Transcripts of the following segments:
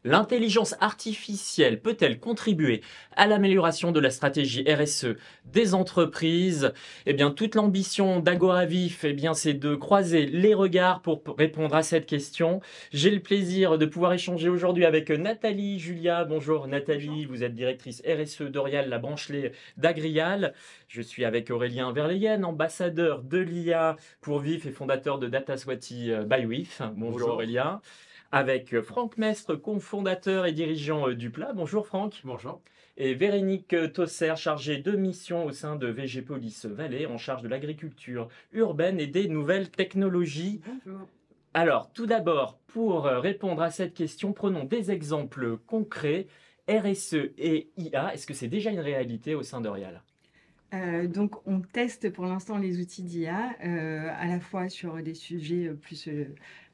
L'intelligence artificielle peut-elle contribuer à l'amélioration de la stratégie RSE des entreprises? Eh bien, toute l'ambition d'Agoravif, eh bien, c'est de croiser les regards pour répondre à cette question. J'ai le plaisir de pouvoir échanger aujourd'hui avec Nathalie Julia. Bonjour Bonjour. Nathalie, vous êtes directrice RSE d'Orial, la branche lait d'Agrial. Je suis avec Aurélien Verleyen, ambassadeur de l'IA pour VIF et fondateur de Dataswati by WIF. Bonjour Bonjour. Aurélien avec Franck Mestre, cofondateur et dirigeant du Plat. Bonjour Franck. Bonjour. Et Véronique Tosser, chargée de mission au sein de VG Police Vallée, en charge de l'agriculture urbaine et des nouvelles technologies. Bonjour. Alors, tout d'abord, pour répondre à cette question, prenons des exemples concrets. RSE et IA, est-ce que c'est déjà une réalité au sein d'Orial? Donc on teste pour l'instant les outils d'IA, à la fois sur des sujets, plus,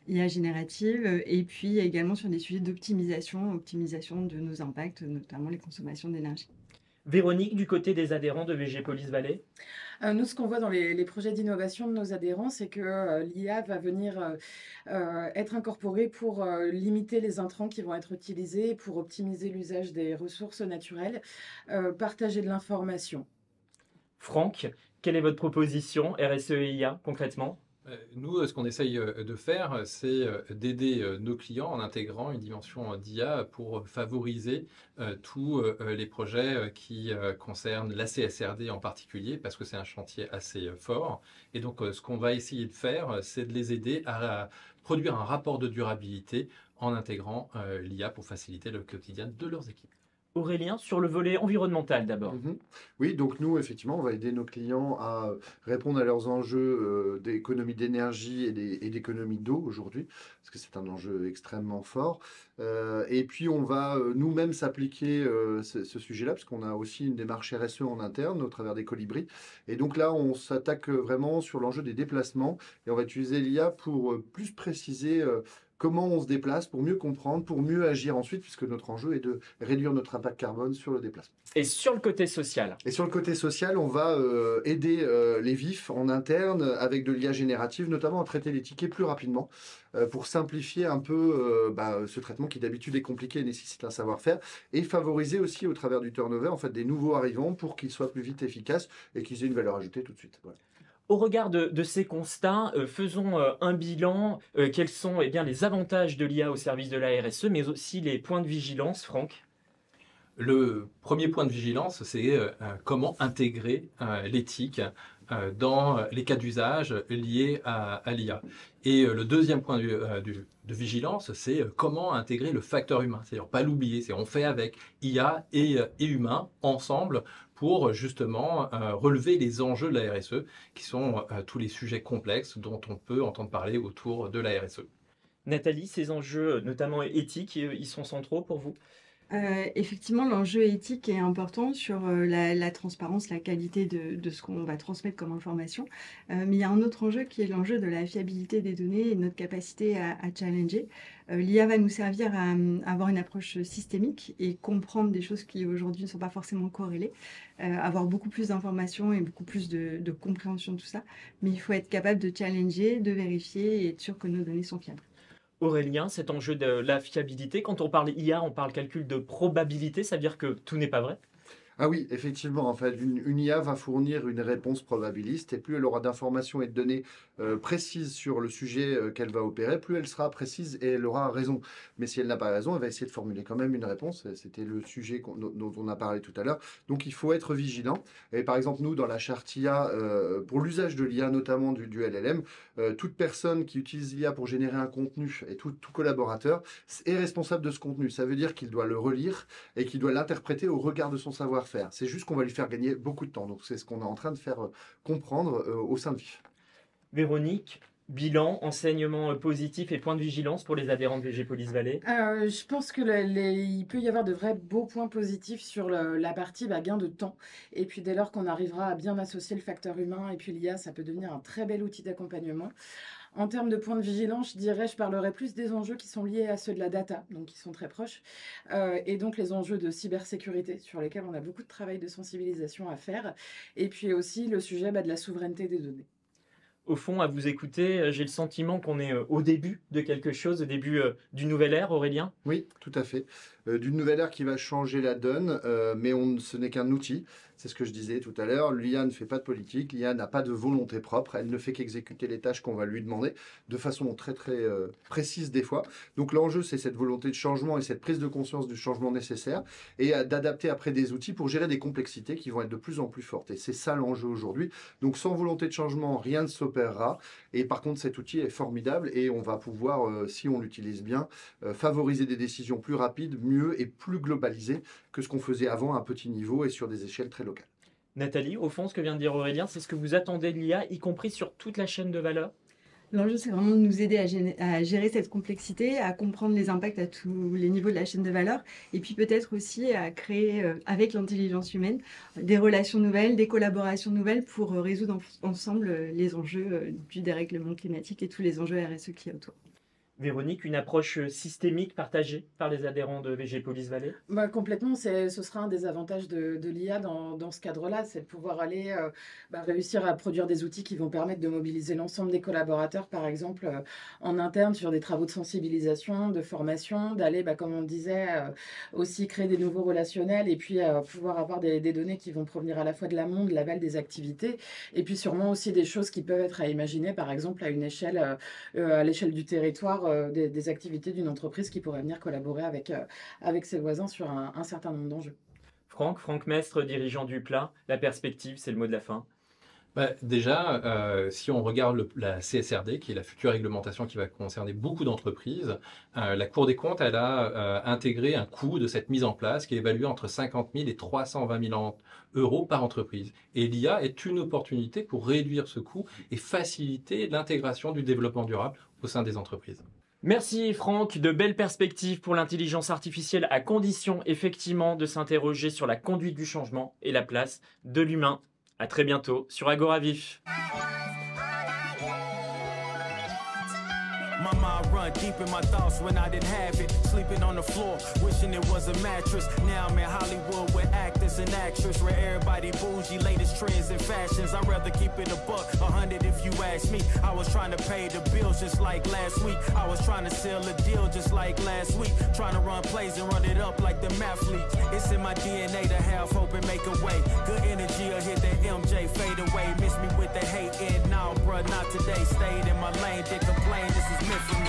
IA générative, et puis également sur des sujets optimisation de nos impacts, notamment les consommations d'énergie. Véronique, du côté des adhérents de VG Police Vallée? Nous, ce qu'on voit dans les projets d'innovation de nos adhérents, c'est que l'IA va venir être incorporée pour limiter les intrants qui vont être utilisés, pour optimiser l'usage des ressources naturelles, partager de l'information. Franck, quelle est votre proposition RSE et IA concrètement? Nous, ce qu'on essaye de faire, c'est d'aider nos clients en intégrant une dimension d'IA pour favoriser tous les projets qui concernent la CSRD en particulier, parce que c'est un chantier assez fort. Et donc, ce qu'on va essayer de faire, c'est de les aider à produire un rapport de durabilité en intégrant l'IA pour faciliter le quotidien de leurs équipes. Aurélien, sur le volet environnemental d'abord. Oui, donc nous, effectivement, on va aider nos clients à répondre à leurs enjeux d'économie d'énergie et d'économie d'eau aujourd'hui, parce que c'est un enjeu extrêmement fort. Et puis, on va nous-mêmes s'appliquer ce sujet-là, parce qu'on a aussi une démarche RSE en interne au travers des colibris. Et donc là, on s'attaque vraiment sur l'enjeu des déplacements, et on va utiliser l'IA pour plus préciser comment on se déplace, pour mieux comprendre, pour mieux agir ensuite, puisque notre enjeu est de réduire notre impact carbone sur le déplacement. Et sur le côté social? Et sur le côté social, on va aider les VIF en interne avec de l'IA générative, notamment à traiter les tickets plus rapidement, pour simplifier un peu ce traitement qui d'habitude est compliqué et nécessite un savoir-faire, et favoriser aussi au travers du turnover en fait, des nouveaux arrivants pour qu'ils soient plus vite efficaces et qu'ils aient une valeur ajoutée tout de suite. Voilà. Au regard de ces constats, faisons un bilan. Quels sont eh bien, les avantages de l'IA au service de la RSE, mais aussi les points de vigilance, Franck? Le premier point de vigilance, c'est comment intégrer l'éthique dans les cas d'usage liés à l'IA. Et le deuxième point de vigilance, c'est comment intégrer le facteur humain. C'est-à-dire pas l'oublier, c'est on fait avec IA et humain ensemble pour justement relever les enjeux de la RSE, qui sont tous les sujets complexes dont on peut entendre parler autour de la RSE. Nathalie, ces enjeux, notamment éthiques, ils sont centraux pour vous? Effectivement, l'enjeu éthique est important sur, la transparence, la qualité de ce qu'on va transmettre comme information. Mais il y a un autre enjeu qui est l'enjeu de la fiabilité des données et notre capacité à challenger. L'IA va nous servir à, avoir une approche systémique et comprendre des choses qui aujourd'hui ne sont pas forcément corrélées, avoir beaucoup plus d'informations et beaucoup plus de compréhension de tout ça. Mais il faut être capable de challenger, de vérifier et être sûr que nos données sont fiables. Aurélien, cet enjeu de la fiabilité, quand on parle IA, on parle calcul de probabilité, ça veut dire que tout n'est pas vrai? Ah oui, effectivement, en fait, une IA va fournir une réponse probabiliste et plus elle aura d'informations et de données précises sur le sujet qu'elle va opérer, plus elle sera précise et elle aura raison. Mais si elle n'a pas raison, elle va essayer de formuler quand même une réponse. C'était le sujet dont on a parlé tout à l'heure. Donc il faut être vigilant. Et par exemple, nous, dans la charte IA, pour l'usage de l'IA, notamment du LLM, toute personne qui utilise l'IA pour générer un contenu et tout collaborateur est responsable de ce contenu. Ça veut dire qu'il doit le relire et qu'il doit l'interpréter au regard de son savoir-faire. C'est juste qu'on va lui faire gagner beaucoup de temps. Donc c'est ce qu'on est en train de faire comprendre au sein de VIF. Véronique, bilan, enseignement positif et point de vigilance pour les adhérents de VG Police Vallée? Je pense que il peut y avoir de vrais beaux points positifs sur la partie gain de temps. Et puis dès lors qu'on arrivera à bien associer le facteur humain et puis l'IA, ça peut devenir un très bel outil d'accompagnement. En termes de points de vigilance, je parlerai plus des enjeux qui sont liés à ceux de la data, donc qui sont très proches, et donc les enjeux de cybersécurité, sur lesquels on a beaucoup de travail de sensibilisation à faire, et puis aussi le sujet de la souveraineté des données. Au fond, à vous écouter, j'ai le sentiment qu'on est au début de quelque chose, au début d'une nouvelle ère, Aurélien. Oui, tout à fait. D'une nouvelle ère qui va changer la donne, mais ce n'est qu'un outil. C'est ce que je disais tout à l'heure. L'IA ne fait pas de politique, l'IA n'a pas de volonté propre, elle ne fait qu'exécuter les tâches qu'on va lui demander de façon très précise des fois. Donc l'enjeu, c'est cette volonté de changement et cette prise de conscience du changement nécessaire et d'adapter après des outils pour gérer des complexités qui vont être de plus en plus fortes. Et c'est ça l'enjeu aujourd'hui. Donc sans volonté de changement, rien ne s'opérera. Et par contre, cet outil est formidable et on va pouvoir, si on l'utilise bien, favoriser des décisions plus rapides, mieux et plus globalisées que ce qu'on faisait avant à un petit niveau et sur des échelles très locales. Nathalie, au fond, ce que vient de dire Aurélien, c'est ce que vous attendez de l'IA, y compris sur toute la chaîne de valeur? L'enjeu, c'est vraiment de nous aider à gérer cette complexité, à comprendre les impacts à tous les niveaux de la chaîne de valeur, et puis peut-être aussi à créer, avec l'intelligence humaine, des relations nouvelles, des collaborations nouvelles pour résoudre ensemble les enjeux du dérèglement climatique et tous les enjeux RSE qu'il y a autour. Véronique, une approche systémique partagée par les adhérents de VG Police Vallée? Complètement, ce sera un des avantages de l'IA dans ce cadre-là, c'est de pouvoir aller réussir à produire des outils qui vont permettre de mobiliser l'ensemble des collaborateurs, par exemple en interne sur des travaux de sensibilisation, de formation, d'aller, comme on le disait, aussi créer des nouveaux relationnels et puis pouvoir avoir des données qui vont provenir à la fois de l'amont, de l'aval des activités, et puis sûrement aussi des choses qui peuvent être à imaginer, par exemple à une échelle, à l'échelle du territoire, des activités d'une entreprise qui pourrait venir collaborer avec ses voisins sur un certain nombre d'enjeux. Franck Mestre, dirigeant du PLA, la perspective, c'est le mot de la fin. Déjà, si on regarde la CSRD, qui est la future réglementation qui va concerner beaucoup d'entreprises, la Cour des comptes, elle a intégré un coût de cette mise en place qui est évalué entre 50 000 et 320 000 euros par entreprise. Et l'IA est une opportunité pour réduire ce coût et faciliter l'intégration du développement durable au sein des entreprises. Merci Franck, de belles perspectives pour l'intelligence artificielle à condition effectivement de s'interroger sur la conduite du changement et la place de l'humain. À très bientôt sur Agora Vif. My mind run deep in my thoughts when I didn't have it. Sleeping on the floor, wishing it was a mattress. Now I'm in Hollywood with actors and actresses. Where everybody bougie, latest trends and fashions. I'd rather keep it $100 if you ask me. I was trying to pay the bills just like last week. I was trying to sell a deal just like last week. Trying to run plays and run it up like the mathletes. It's in my DNA to have hope and make a way. Good energy will hit that MJ fade away. Miss me with the hate and now, bruh, not today. Stayed in my lane, didn't complain. This is meant for me.